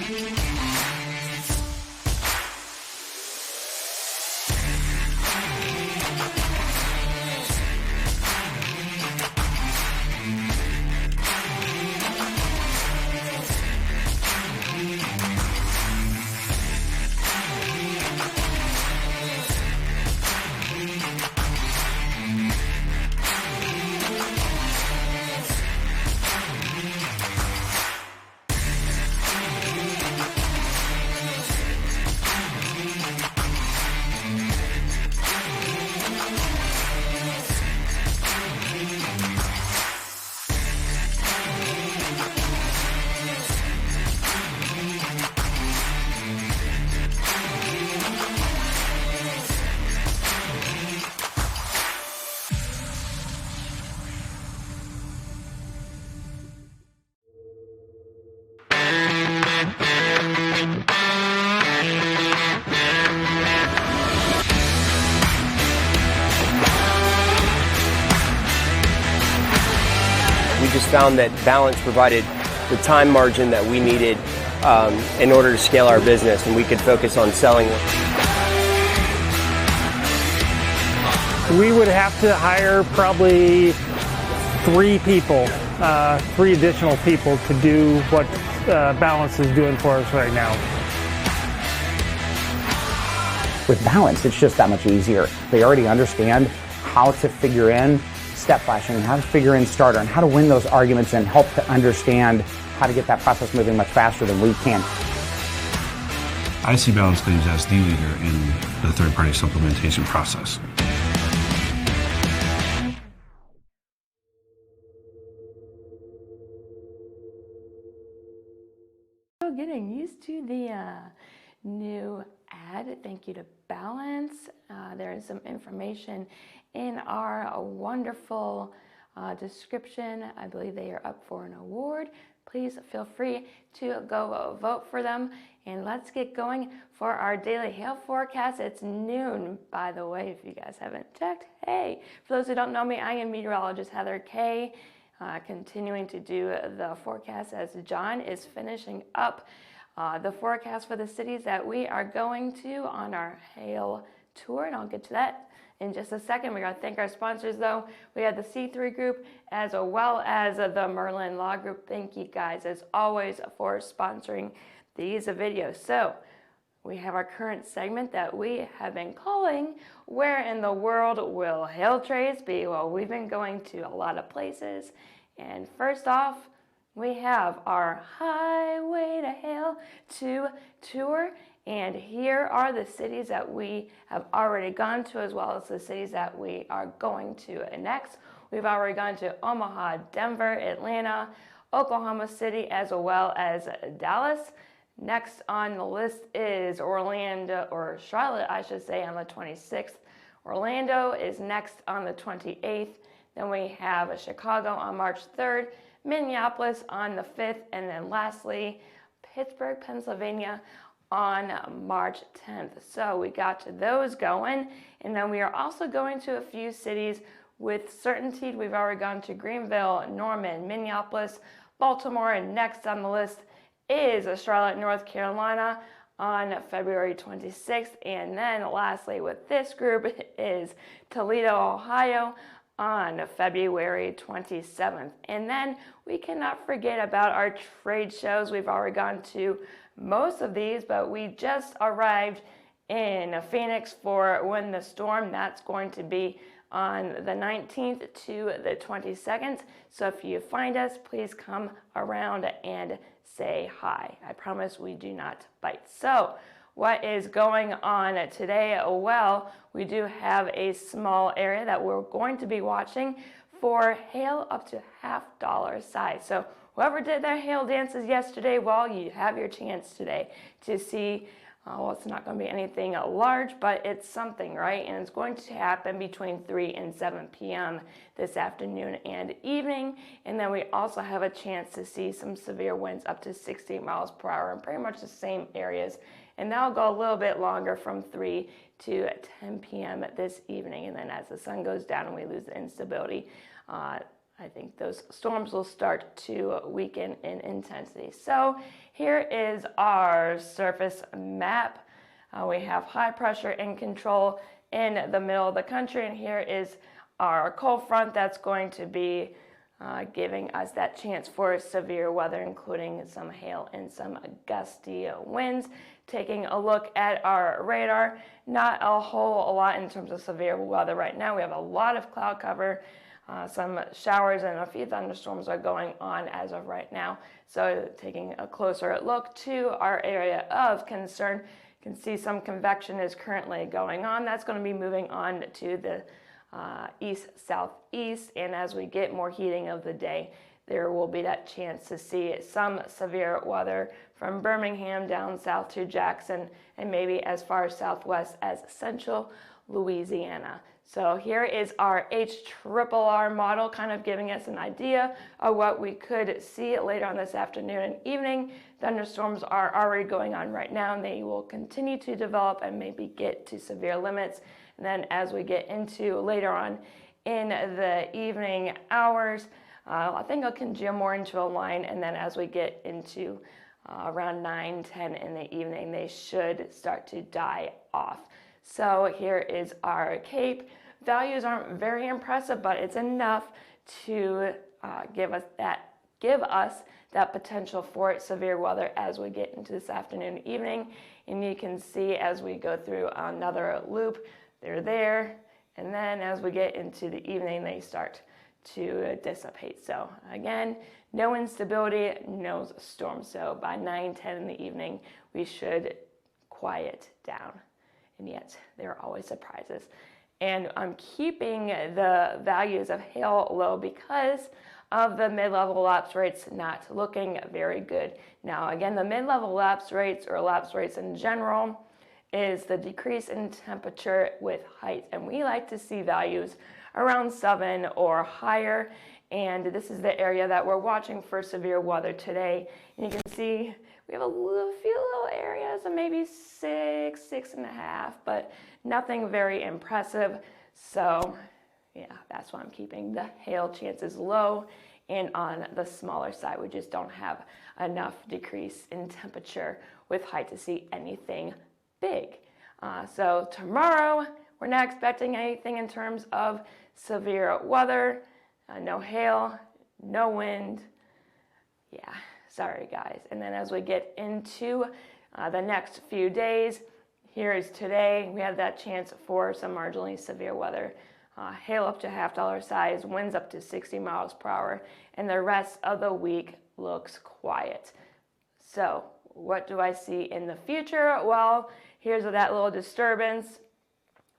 We just found that Balance provided the time margin that we needed in order to scale our business, and we could focus on selling. We would have to hire probably 3 people, 3 additional people to do what Balance is doing for us right now. With Balance, it's just that much easier. They already understand how to figure in step flashing, how to figure in starter, and how to win those arguments and help to understand how to get that process moving much faster than we can. I see Balance Claims as the leader in the third-party supplementation process. So getting used to the new ad. Thank you to Balance. There is some information in our wonderful description. I believe they are up for an award. Please feel free to go vote for them. And let's get going for our daily hail forecast. It's noon, by the way, if you guys haven't checked. Hey, for those who don't know me, I am meteorologist Heather Kay, continuing to do the forecast as John is finishing up the forecast for the cities that we are going to on our hail tour, and I'll get to that in just a second. We got to thank our sponsors, though. We have the C3 Group as well as the Merlin Law Group. Thank you guys, as always, for sponsoring these videos. So we have our current segment that we have been calling Where in the World Will Hail Trades Be? Well, we've been going to a lot of places. And first off, we have our Highway to Hail 2 tour. And here are the cities that we have already gone to, as well as the cities that we are going to next. We've already gone to Omaha, Denver, Atlanta, Oklahoma City, as well as Dallas. Next on the list is Orlando, or Charlotte, I should say, on the 26th. Orlando is next on the 28th. Then we have Chicago on March 3rd, Minneapolis on the 5th, and then lastly, Pittsburgh, Pennsylvania on March 10th. So we got to those going, and then we are also going to a few cities with certainty. We've already gone to Greenville, Norman, Minneapolis, Baltimore, and next on the list is Charlotte, North Carolina on February 26th. And then lastly with this group is Toledo, Ohio on February 27th. And then we cannot forget about our trade shows. We've already gone to most of these, but we just arrived in Phoenix for Win the Storm. That's going to be on the 19th to the 22nd. So if you find us, please come around and say hi. I promise we do not bite. So what is going on today? Well, we do have a small area that we're going to be watching for hail up to $half size. So whoever did their hail dances yesterday, well, you have your chance today to see, well, it's not going to be anything large, but it's something, right? And it's going to happen between 3 and 7 p.m. this afternoon and evening. And then we also have a chance to see some severe winds up to 60 miles per hour in pretty much the same areas. And that'll go a little bit longer from 3 to 10 p.m. this evening. And then as the sun goes down and we lose the instability, I think those storms will start to weaken in intensity. So here is our surface map. We have high pressure in control in the middle of the country, and here is our cold front that's going to be giving us that chance for severe weather, including some hail and some gusty winds. Taking a look at our radar, not a whole lot in terms of severe weather right now. We have a lot of cloud cover. Some showers and a few thunderstorms are going on as of right now. So taking a closer look to our area of concern, you can see some convection is currently going on. That's going to be moving on to the east-southeast, and as we get more heating of the day, there will be that chance to see some severe weather from Birmingham down south to Jackson, and maybe as far southwest as central Louisiana. So here is our HRRR model, kind of giving us an idea of what we could see later on this afternoon and evening. Thunderstorms are already going on right now, and they will continue to develop and maybe get to severe limits. And then as we get into later on in the evening hours, I think it can jam more into a line, and then as we get into around 9, 10 in the evening, they should start to die off. So here is our CAPE. Values aren't very impressive, but it's enough to give us that potential for severe weather as we get into this afternoon and evening. And you can see as we go through another loop, they're there. And then as we get into the evening, they start to dissipate. So again, no instability, no storm. So by 9, 10 in the evening, we should quiet down. And yet there are always surprises. And I'm keeping the values of hail low because of the mid-level lapse rates not looking very good. Now again, the mid-level lapse rates, or lapse rates in general, is the decrease in temperature with height. And we like to see values around 7 or higher. And this is the area that we're watching for severe weather today. And you can see we have a few little areas of maybe 6, 6.5, but nothing very impressive. So yeah, that's why I'm keeping the hail chances low and on the smaller side. We just don't have enough decrease in temperature with height to see anything big. So tomorrow, we're not expecting anything in terms of severe weather. No hail, no wind. Yeah, sorry guys. And then as we get into the next few days, here is today, we have that chance for some marginally severe weather. Hail up to $half size, winds up to 60 miles per hour, and the rest of the week looks quiet. So what do I see in the future? Well, here's that little disturbance.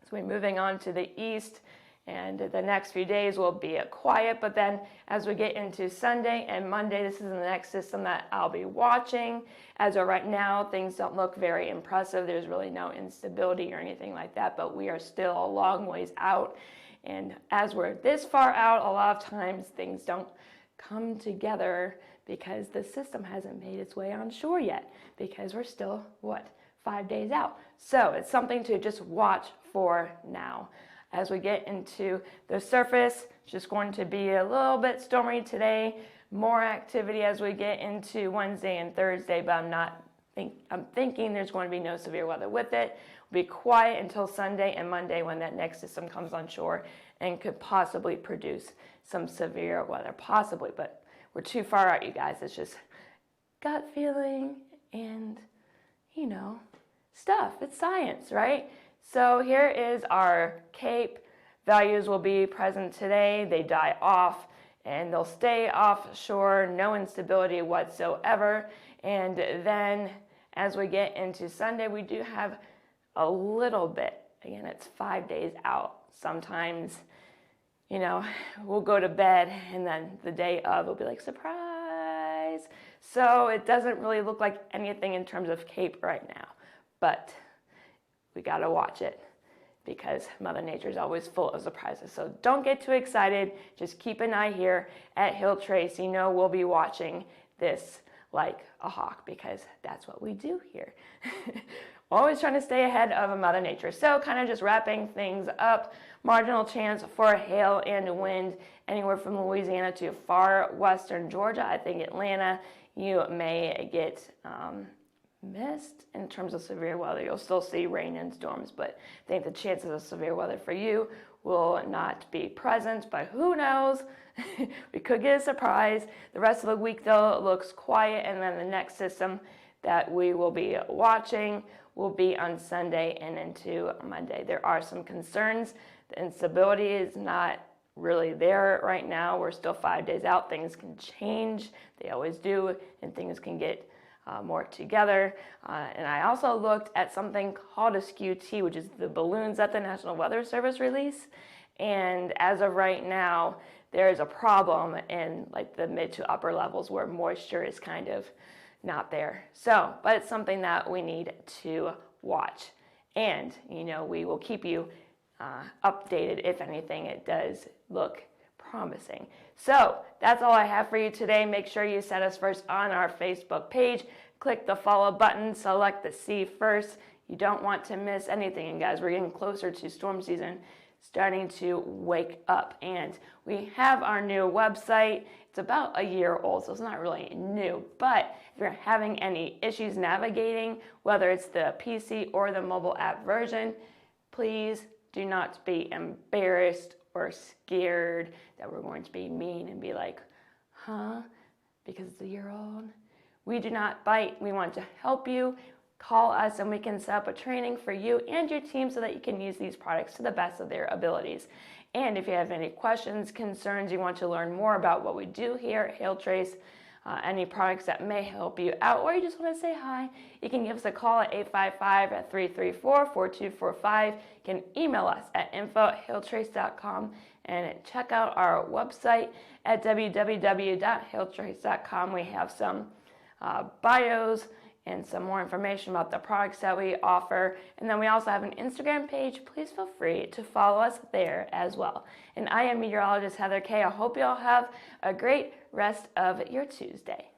So we're moving on to the east, and the next few days will be quiet, but then as we get into Sunday and Monday, this is the next system that I'll be watching. As of right now, things don't look very impressive. There's really no instability or anything like that, but we are still a long ways out. And as we're this far out, a lot of times things don't come together because the system hasn't made its way on shore yet, because we're still, 5 days out. So it's something to just watch for now. As we get into the surface, it's just going to be a little bit stormy today. More activity as we get into Wednesday and Thursday, but I'm thinking there's going to be no severe weather with it. It'll be quiet until Sunday and Monday when that next system comes on shore and could possibly produce some severe weather. Possibly, but we're too far out, you guys. It's just gut feeling and, stuff. It's science, right? So here is our CAPE. Values will be present today. They die off and they'll stay offshore, no instability whatsoever. And then as we get into Sunday, we do have a little bit. Again, it's 5 days out. Sometimes, we'll go to bed and then the day of it'll be like, surprise. So it doesn't really look like anything in terms of CAPE right now, but we gotta watch it because Mother Nature is always full of surprises. So don't get too excited. Just keep an eye here at Hill Trace. We'll be watching this like a hawk, because that's what we do here. Always trying to stay ahead of Mother Nature. So kind of just wrapping things up, marginal chance for hail and wind anywhere from Louisiana to far western Georgia. I think Atlanta, you may get missed in terms of severe weather. You'll still see rain and storms, but I think the chances of severe weather for you will not be present, but who knows? We could get a surprise. The rest of the week, though, looks quiet, and then the next system that we will be watching will be on Sunday and into Monday. There are some concerns. The instability is not really there right now. We're still 5 days out. Things can change. They always do, and things can get more together. And I also looked at something called a SKU-T, which is the balloons that the National Weather Service release. And as of right now, there is a problem in like the mid to upper levels where moisture is kind of not there. So, but it's something that we need to watch. And, you know, we will keep you updated if anything it does look promising. So that's all I have for you today. Make sure you set us first on our Facebook page. Click the follow button, select the See First. You don't want to miss anything. And guys, we're getting closer to storm season, starting to wake up. And we have our new website. It's about a year old, so it's not really new. But if you're having any issues navigating, whether it's the PC or the mobile app version, please do not be embarrassed or scared that we're going to be mean and be like, huh? Because it's a year old. We do not bite. We want to help you. Call us and we can set up a training for you and your team so that you can use these products to the best of their abilities. And if you have any questions, concerns, you want to learn more about what we do here at Hail Trace, any products that may help you out, or you just want to say hi, you can give us a call at 855-334-4245. You can email us at info@hailtrace.com and check out our website at www.hailtrace.com. We have some bios and some more information about the products that we offer. And then we also have an Instagram page. Please feel free to follow us there as well. And I am meteorologist Heather Kay. I hope you all have a great rest of your Tuesday.